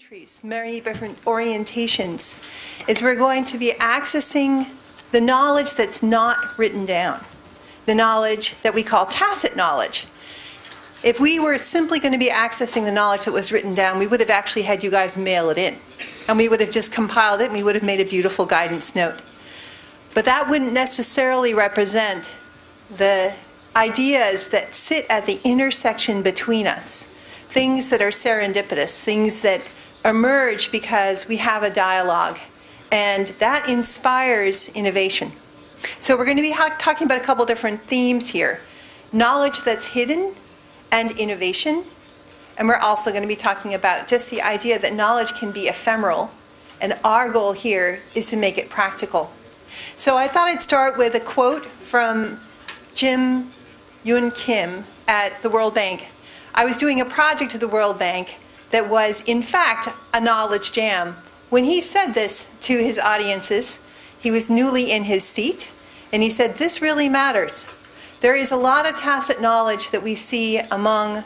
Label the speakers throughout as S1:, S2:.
S1: entries, many different orientations, is we're going to be accessing the knowledge that's not written down, the knowledge that we call tacit knowledge. If we were simply going to be accessing the knowledge that was written down, we would have actually had you guys mail it in. And we would have just compiled it, and we would have made a beautiful guidance note. But that wouldn't necessarily represent the ideas that sit at the intersection between us, things that are serendipitous, things that emerge because we have a dialogue, and that inspires innovation. So we're going to be talking about a couple different themes here. Knowledge that's hidden and innovation. And we're also going to be talking about just the idea that knowledge can be ephemeral, and our goal here is to make it practical. So I thought I'd start with a quote from Jim Yun Kim at the World Bank. I was doing a project at the World Bank that was, in fact, a knowledge jam. When he said this to his audiences, he was newly in his seat, and he said, "This really matters. There is a lot of tacit knowledge that we see among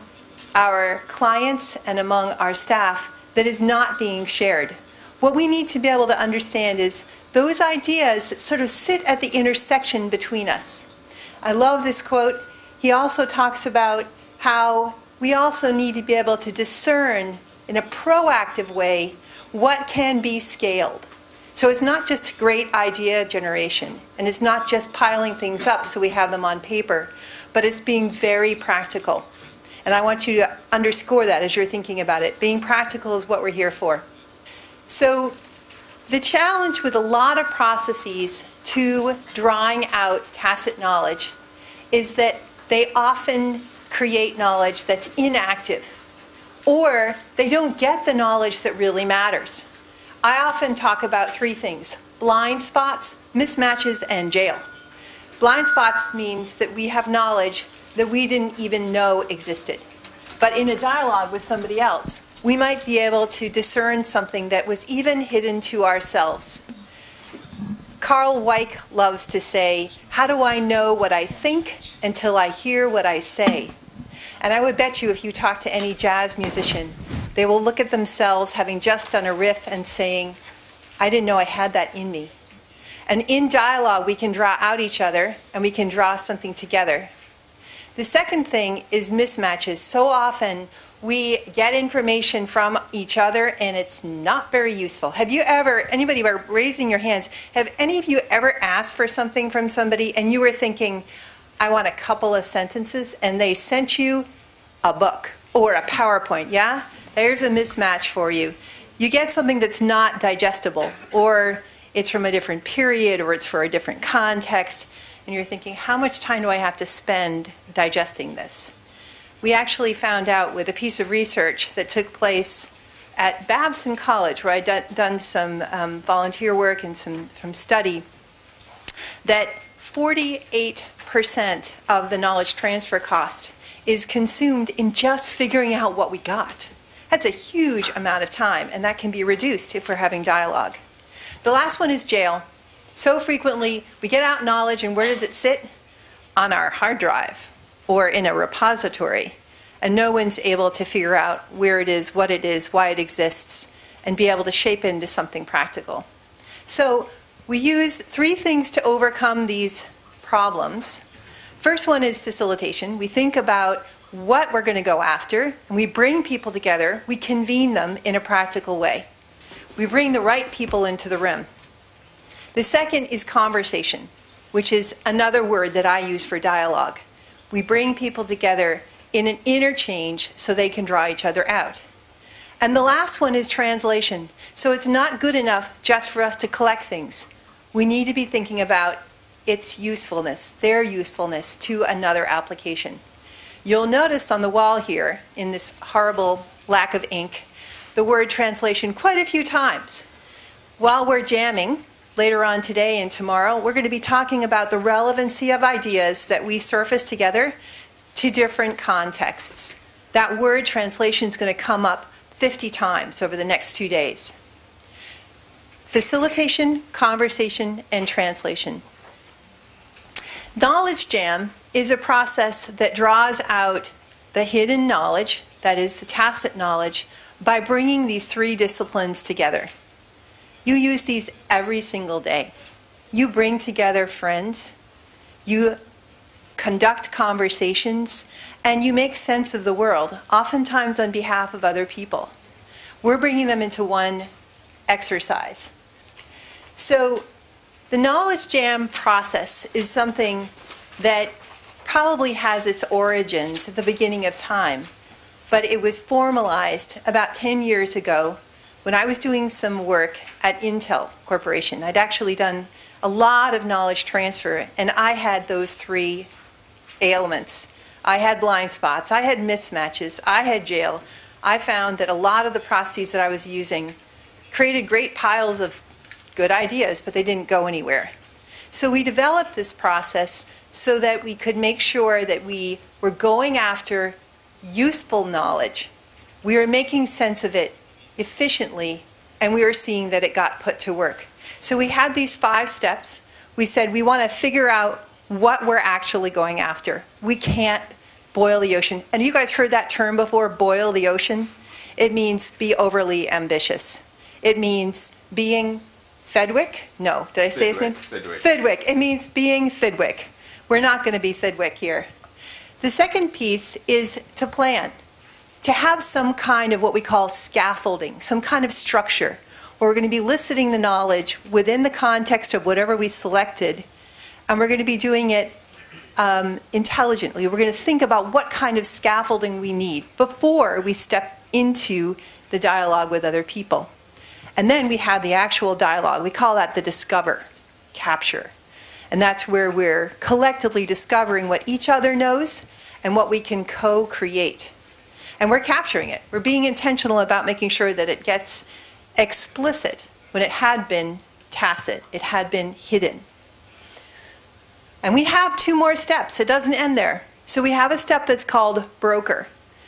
S1: our clients and among our staff that is not being shared. What we need to be able to understand is those ideas sort of sit at the intersection between us." I love this quote. He also talks about how we also need to be able to discern in a proactive way what can be scaled. So it's not just great idea generation, and it's not just piling things up so we have them on paper, but it's being very practical. And I want you to underscore that as you're thinking about it. Being practical is what we're here for. So the challenge with a lot of processes to drawing out tacit knowledge is that they often create knowledge that's inactive, or they don't get the knowledge that really matters. I often talk about three things: blind spots, mismatches, and jail. Blind spots means that we have knowledge that we didn't even know existed. But in a dialogue with somebody else, we might be able to discern something that was even hidden to ourselves. Carl Weick loves to say, "How do I know what I think until I hear what I say?" And I would bet you if you talk to any jazz musician, they will look at themselves having just done a riff and saying, "I didn't know I had that in me." And in dialogue, we can draw out each other, and we can draw something together. The second thing is mismatches. So often, we get information from each other, and it's not very useful. Have you ever, anybody by raising your hands, have any of you ever asked for something from somebody, and you were thinking, "I want a couple of sentences," and they sent you a book or a PowerPoint, yeah? There's a mismatch for you. You get something that's not digestible, or it's from a different period, or it's for a different context, and you're thinking, how much time do I have to spend digesting this? We actually found out with a piece of research that took place at Babson College, where I'd done some volunteer work and some study, that 48% of the knowledge transfer cost is consumed in just figuring out what we got. That's a huge amount of time, and that can be reduced if we're having dialogue. The last one is jail. So frequently, we get out knowledge, and where does it sit? On our hard drive or in a repository. And no one's able to figure out where it is, why it exists, and be able to shape it into something practical. So we use three things to overcome these problems. First one is facilitation. We think about what we're going to go after, and we bring people together. We convene them in a practical way. We bring the right people into the room. The second is conversation, which is another word that I use for dialogue. We bring people together in an interchange so they can draw each other out. And the last one is translation. So it's not good enough just for us to collect things. We need to be thinking about its usefulness, their usefulness to another application. You'll notice on the wall here, in this horrible lack of ink, the word translation quite a few times. While we're jamming, later on today and tomorrow, we're going to be talking about the relevancy of ideas that we surface together to different contexts. That word translation is going to come up 50 times over the next 2 days. Facilitation, conversation, and translation. Knowledge jam is a process that draws out the hidden knowledge, that is the tacit knowledge, by bringing these three disciplines together. You use these every single day. You bring together friends, you conduct conversations, and you make sense of the world, oftentimes on behalf of other people. We're bringing them into one exercise. So the knowledge jam process is something that probably has its origins at the beginning of time, but it was formalized about 10 years ago when I was doing some work at Intel Corporation. I'd actually done a lot of knowledge transfer, and I had those three ailments. I had blind spots, I had mismatches, I had jail. I found that a lot of the processes that I was using created great piles of good ideas, but they didn't go anywhere. So we developed this process so that we could make sure that we were going after useful knowledge. We were making sense of it efficiently, and we were seeing that it got put to work. So we had these 5 steps. We said we want to figure out what we're actually going after. We can't boil the ocean. And you guys heard that term before, boil the ocean? It means be overly ambitious. It means being Fedwick? No, did I say his name? Fidwick. It means being Fidwick. We're not going to be Fidwick here. The second piece is to plan, to have some kind of what we call scaffolding, some kind of structure, where we're going to be eliciting the knowledge within the context of whatever we selected, and we're going to be doing it intelligently. We're going to think about what kind of scaffolding we need before we step into the dialogue with other people. And then we have the actual dialogue. We call that the discover, capture. And that's where we're collectively discovering what each other knows and what we can co-create. And we're capturing it. We're being intentional about making sure that it gets explicit when it had been tacit. It had been hidden. And we have 2 more steps. It doesn't end there. So we have a step that's called broker.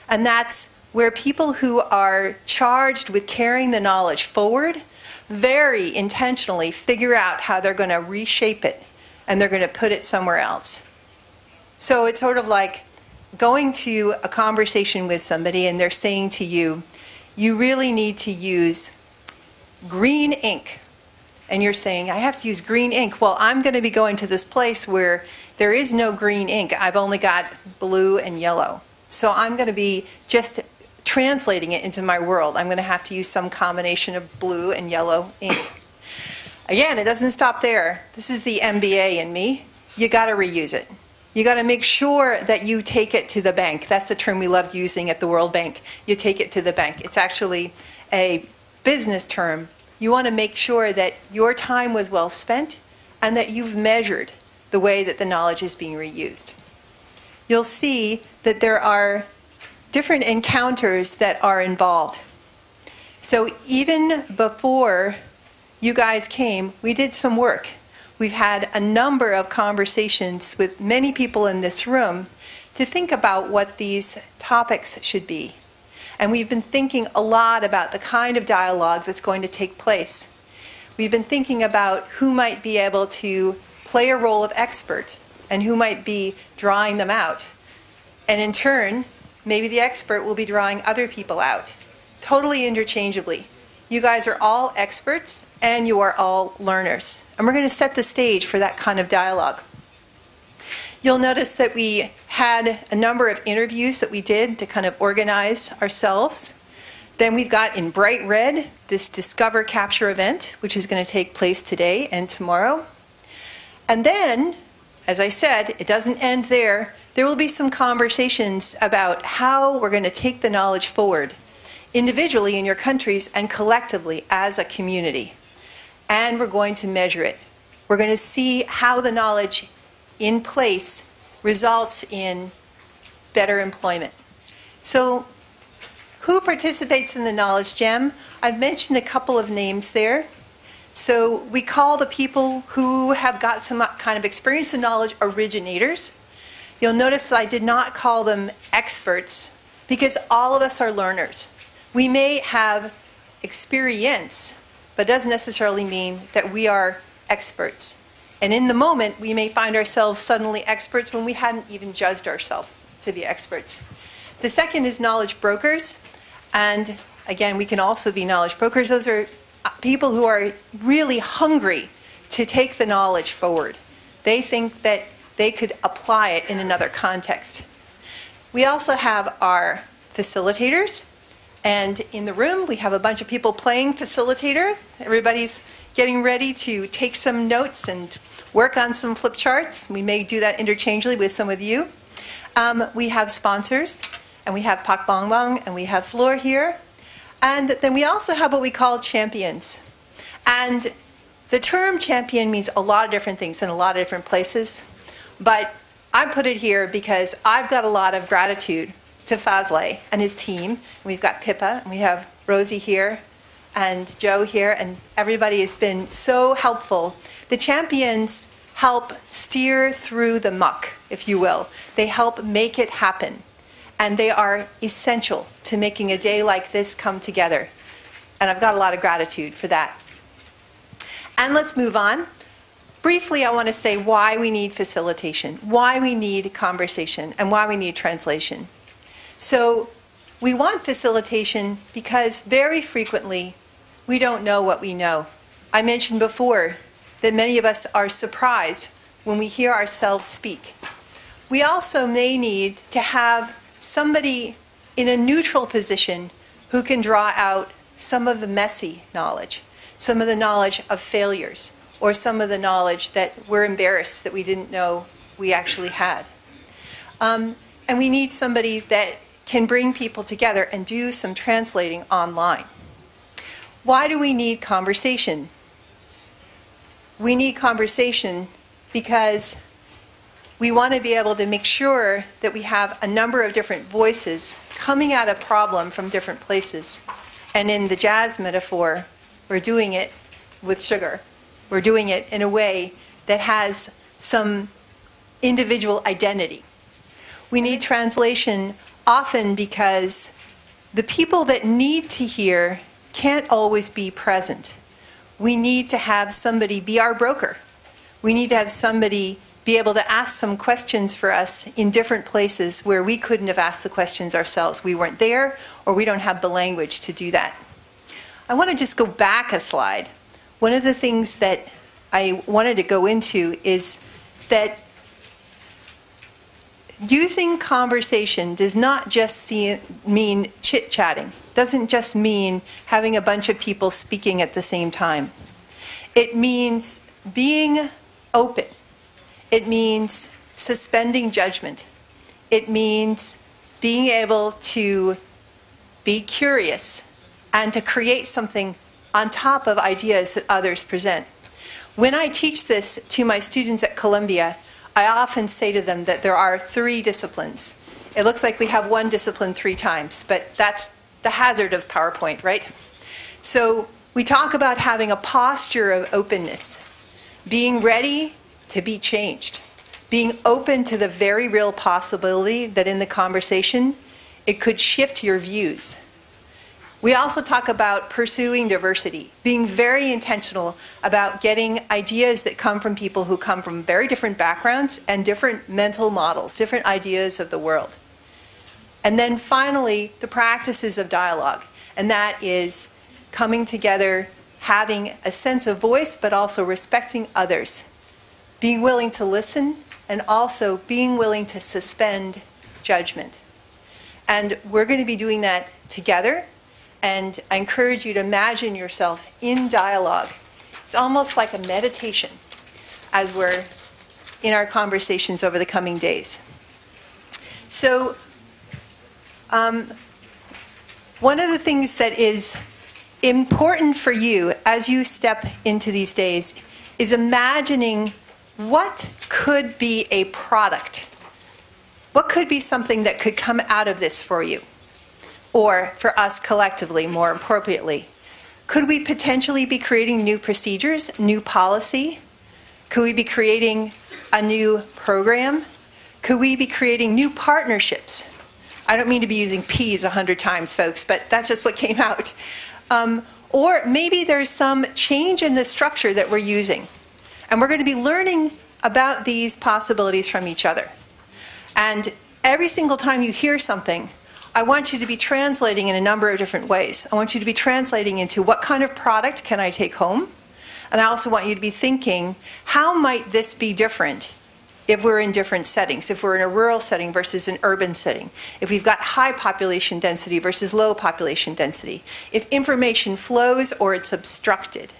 S1: And that's where people who are charged with carrying the knowledge forward very intentionally figure out how they're going to reshape it, and they're going to put it somewhere else. So it's sort of like going to a conversation with somebody and they're saying to you, you really need to use green ink. And you're saying, I have to use green ink. Well, I'm going to be going to this place where there is no green ink. I've only got blue and yellow. So I'm going to be just translating it into my world. I'm going to have to use some combination of blue and yellow ink. Again, it doesn't stop there. This is the MBA in me. You got to reuse it. You got to make sure that you take it to the bank. That's the term we loved using at the World Bank. You take it to the bank. It's actually a business term. You want to make sure that your time was well spent and that you've measured the way that the knowledge is being reused. You'll see that there are different encounters that are involved. So even before you guys came, we did some work. We've had a number of conversations with many people in this room to think about what these topics should be. And we've been thinking a lot about the kind of dialogue that's going to take place. We've been thinking about who might be able to play a role of expert and who might be drawing them out. And in turn, maybe the expert will be drawing other people out, totally interchangeably. You guys are all experts and you are all learners. And we're going to set the stage for that kind of dialogue. You'll notice that we had a number of interviews that we did to kind of organize ourselves. Then we've got in bright red this Discover Capture event, which is going to take place today and tomorrow. And then, as I said, it doesn't end there. There will be some conversations about how we're going to take the knowledge forward, individually in your countries and collectively as a community. And we're going to measure it. We're going to see how the knowledge in place results in better employment. So who participates in the Knowledge Gem? I've mentioned a couple of names there. So we call the people who have got some kind of experience and knowledge originators. You'll notice that I did not call them experts because all of us are learners. We may have experience, but it doesn't necessarily mean that we are experts. And in the moment, we may find ourselves suddenly experts when we hadn't even judged ourselves to be experts. The second is knowledge brokers. And Again, we can also be knowledge brokers. Those are people who are really hungry to take the knowledge forward. They think that they could apply it in another context. We also have our facilitators. And in the room, we have a bunch of people playing facilitator. Everybody's getting ready to take some notes and work on some flip charts. We may do that interchangeably with some of you. We have sponsors, and we have Pak Bong Bong, and we have Floor here. And then we also have what we call champions. And the term champion means a lot of different things in a lot of different places. But I put it here because I've got a lot of gratitude to Fazle and his team. We've got Pippa, and we have Rosie here, and Joe here, and everybody has been so helpful. The champions help steer through the muck, if you will. They help make it happen, and they are essential to making a day like this come together. And I've got a lot of gratitude for that. And let's move on. Briefly, I want to say why we need facilitation, why we need conversation, and why we need translation. So we want facilitation because very frequently we don't know what we know. I mentioned before that many of us are surprised when we hear ourselves speak. We also may need to have somebody in a neutral position who can draw out some of the messy knowledge, some of the knowledge of failures, or some of the knowledge that we're embarrassed that we didn't know we actually had. And we need somebody that can bring people together and do some translating online. Why do we need conversation? We need conversation because we want to be able to make sure that we have a number of different voices coming at a problem from different places. And in the jazz metaphor, we're doing it with sugar. We're doing it in a way that has some individual identity. We need translation often because the people that need to hear can't always be present. We need to have somebody be our broker. We need to have somebody be able to ask some questions for us in different places where we couldn't have asked the questions ourselves. We weren't there, or we don't have the language to do that. I want to just go back a slide. One of the things that I wanted to go into is that using conversation does not just mean chit-chatting. Doesn't just mean having a bunch of people speaking at the same time. It means being open. It means suspending judgment. It means being able to be curious and to create something on top of ideas that others present. When I teach this to my students at Colombia, I often say to them that there are 3 disciplines. It looks like we have one discipline 3 times, but that's the hazard of PowerPoint, right? So we talk about having a posture of openness, being ready to be changed, being open to the very real possibility that in the conversation, it could shift your views. We also talk about pursuing diversity, being very intentional about getting ideas that come from people who come from very different backgrounds and different mental models, different ideas of the world. And then finally, the practices of dialogue. And that is coming together, having a sense of voice, but also respecting others, being willing to listen, and also being willing to suspend judgment. And we're going to be doing that together. And I encourage you to imagine yourself in dialogue. It's almost like a meditation as we're in our conversations over the coming days. So one of the things that is important for you as you step into these days is imagining what could be a product. What could be something that could come out of this for you? Or for us collectively, more appropriately. Could we potentially be creating new procedures, new policy? Could we be creating a new program? Could we be creating new partnerships? I don't mean to be using P's 100 times, folks, but that's just what came out. Or maybe there's some change in the structure that we're using. And we're going to be learning about these possibilities from each other. And every single time you hear something, I want you to be translating in a number of different ways. I want you to be translating into what kind of product can I take home? And I also want you to be thinking, how might this be different if we're in different settings, if we're in a rural setting versus an urban setting, if we've got high population density versus low population density, if information flows or it's obstructed,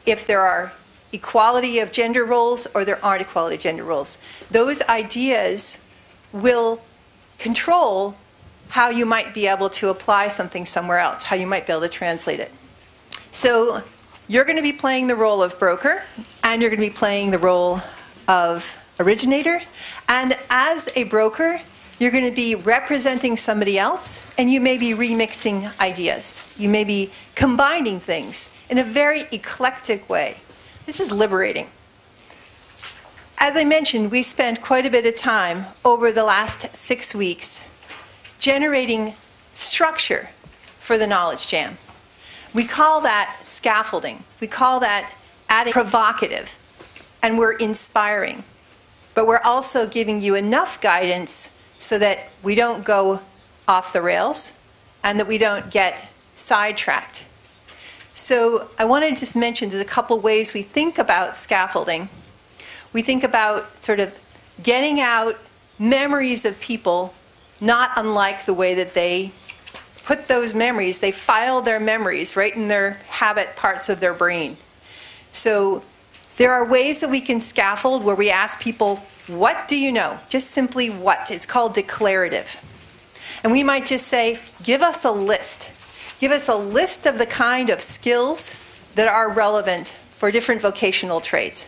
S1: if there are equality of gender roles or there aren't equality of gender roles. Those ideas will control how you might be able to apply something somewhere else, how you might be able to translate it. So you're going to be playing the role of broker, and you're going to be playing the role of originator. And as a broker, you're going to be representing somebody else, and you may be remixing ideas. You may be combining things in a very eclectic way. This is liberating. As I mentioned, we spent quite a bit of time over the last 6 weeks generating structure for the Knowledge Jam. We call that scaffolding. We call that adding provocative. And we're inspiring. But we're also giving you enough guidance so that we don't go off the rails and that we don't get sidetracked. So I wanted to just mention there's a couple ways we think about scaffolding. We think about sort of getting out memories of people, not unlike the way that they put those memories, they file their memories right in their habit parts of their brain. So there are ways that we can scaffold where we ask people, what do you know? Just simply what. It's called declarative. And we might just say, give us a list. Give us a list of the kind of skills that are relevant for different vocational trades.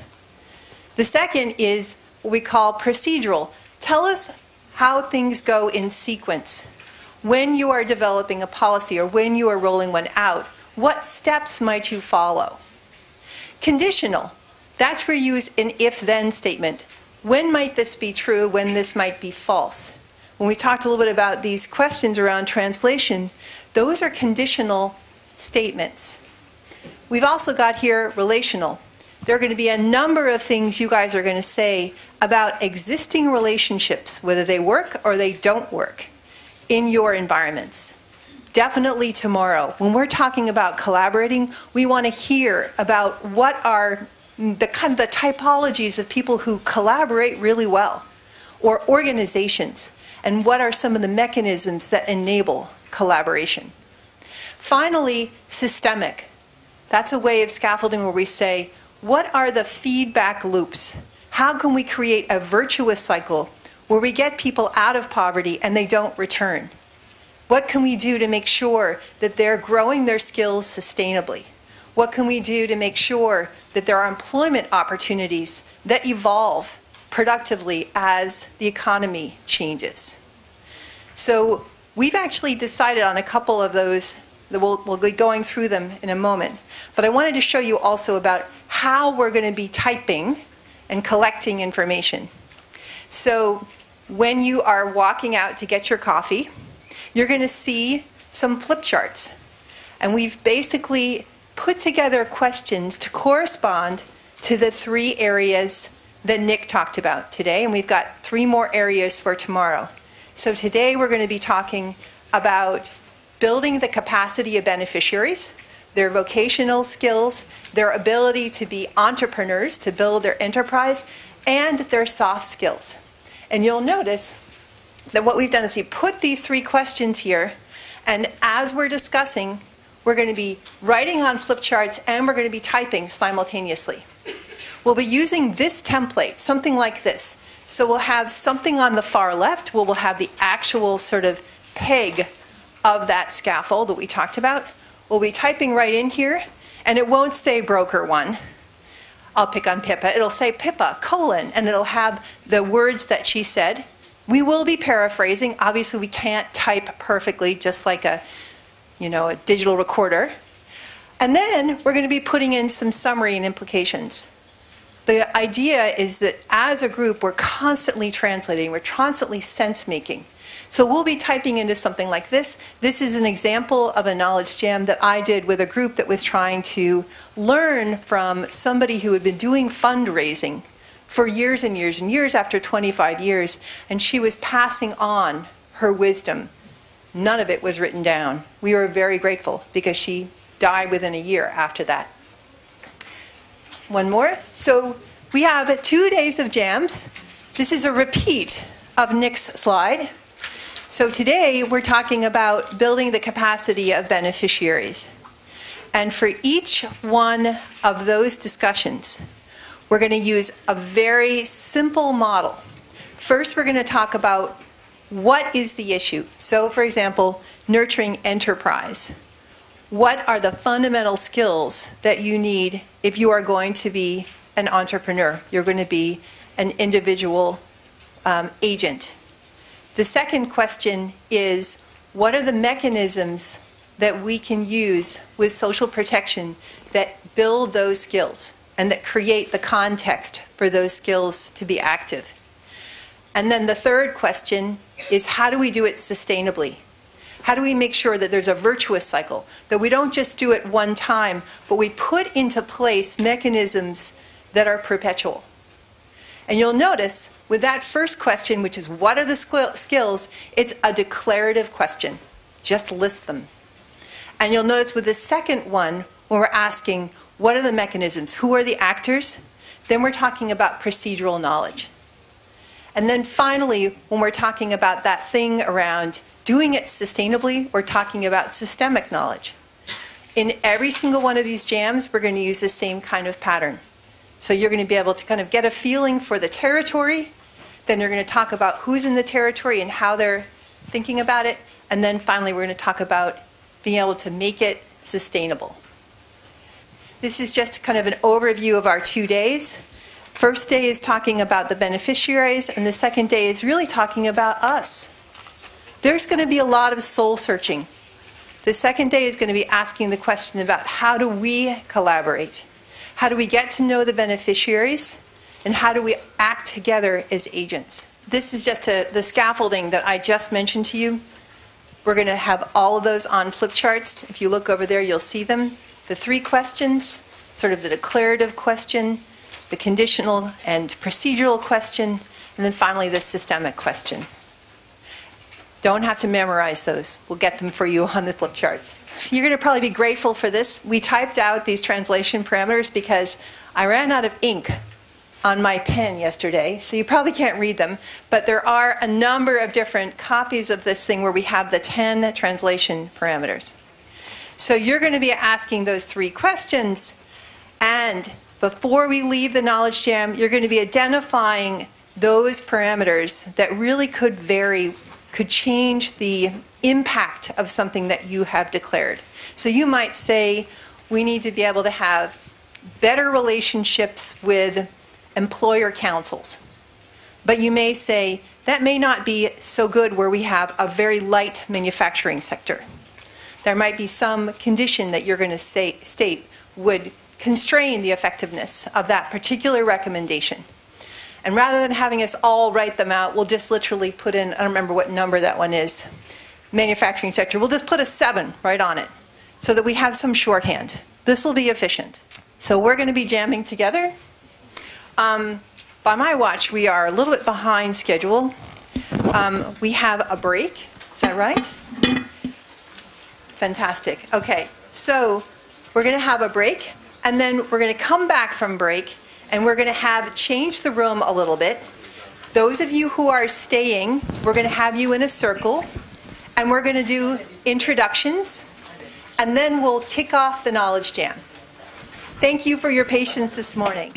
S1: The second is what we call procedural. Tell us how things go in sequence. When you are developing a policy or when you are rolling one out, what steps might you follow? Conditional. That's where you use an if-then statement. When might this be true? When this might be false? When we talked a little bit about these questions around translation, those are conditional statements. We've also got here relational. There are going to be a number of things you guys are going to say about existing relationships, whether they work or they don't work, in your environments. Definitely tomorrow, when we're talking about collaborating, we want to hear about what are the kind of the typologies of people who collaborate really well, or organizations, and what are some of the mechanisms that enable collaboration. Finally, systemic. That's a way of scaffolding where we say, what are the feedback loops? How can we create a virtuous cycle where we get people out of poverty and they don't return? What can we do to make sure that they're growing their skills sustainably? What can we do to make sure that there are employment opportunities that evolve productively as the economy changes? So we've actually decided on a couple of those. We'll be going through them in a moment. But I wanted to show you also about how we're going to be typing and collecting information. So when you are walking out to get your coffee, you're going to see some flip charts. And we've basically put together questions to correspond to the 3 areas that Nick talked about today. And we've got 3 more areas for tomorrow. So today we're going to be talking about building the capacity of beneficiaries, their vocational skills, their ability to be entrepreneurs, to build their enterprise, and their soft skills. And you'll notice that what we've done is we put these 3 questions here, and as we're discussing, we're going to be writing on flip charts and we're going to be typing simultaneously. We'll be using this template, something like this. So we'll have something on the far left where we'll have the actual sort of peg of that scaffold that we talked about. We'll be typing right in here, and it won't say broker 1. I'll pick on Pippa. It'll say Pippa, : and it'll have the words that she said. We will be paraphrasing. Obviously, we can't type perfectly, just like a digital recorder. And then we're going to be putting in some summary and implications. The idea is that as a group, we're constantly translating. We're constantly sense-making. So we'll be typing into something like this. This is an example of a knowledge jam that I did with a group that was trying to learn from somebody who had been doing fundraising for years and years and years, after 25 years, and she was passing on her wisdom none of it was written down. We were very grateful because she died within a year after that. One more. So we have 2 days of jams. This is a repeat of Nick's slide. So today we're talking about building the capacity of beneficiaries. And for each one of those discussions, we're going to use a very simple model. First, we're going to talk about what is the issue. So, for example, nurturing enterprise. What are the fundamental skills that you need if you are going to be an entrepreneur? You're going to be an individual agent. The second question is, what are the mechanisms that we can use with social protection that build those skills and that create the context for those skills to be active? And then the third question is, how do we do it sustainably? How do we make sure that there's a virtuous cycle, that we don't just do it one time, but we put into place mechanisms that are perpetual? And you'll notice with that first question, which is what are the skills, it's a declarative question. Just list them. And you'll notice with the second one, when we're asking what are the mechanisms, who are the actors, then we're talking about procedural knowledge. And then finally, when we're talking about that thing around doing it sustainably, we're talking about systemic knowledge. In every single one of these jams, we're going to use the same kind of pattern. So you're going to be able to kind of get a feeling for the territory. Then you're going to talk about who's in the territory and how they're thinking about it. And then finally, we're going to talk about being able to make it sustainable. This is just kind of an overview of our 2 days. First day is talking about the beneficiaries, and the second day is really talking about us. There's going to be a lot of soul searching. The second day is going to be asking the question about how do we collaborate? How do we get to know the beneficiaries? And how do we act together as agents? This is just the scaffolding that I just mentioned to you. We're going to have all of those on Flipcharts. If you look over there, you'll see them. The 3 questions, sort of the declarative question, the conditional and procedural question, and then finally the systemic question. Don't have to memorize those. We'll get them for you on the Flipcharts. You're going to probably be grateful for this. We typed out these translation parameters because I ran out of ink on my pen yesterday, so you probably can't read them, but there are a number of different copies of this thing where we have the 10 translation parameters. So you're going to be asking those 3 questions, and before we leave the knowledge jam, you're going to be identifying those parameters that really could vary, could change the impact of something that you have declared. So you might say, we need to be able to have better relationships with employer councils. But you may say, that may not be so good where we have a very light manufacturing sector. There might be some condition that you're going to state would constrain the effectiveness of that particular recommendation. And rather than having us all write them out, we'll just literally put in, I don't remember what number that one is, manufacturing sector. We'll just put a 7 right on it so that we have some shorthand. This will be efficient. So we're going to be jamming together. By my watch, we are a little bit behind schedule. We have a break. Is that right? Fantastic. Okay, so we're going to have a break, and then we're going to come back from break, and we're going to have change the room a little bit. Those of you who are staying, we're going to have you in a circle, and we're going to do introductions, and then we'll kick off the knowledge jam. Thank you for your patience this morning.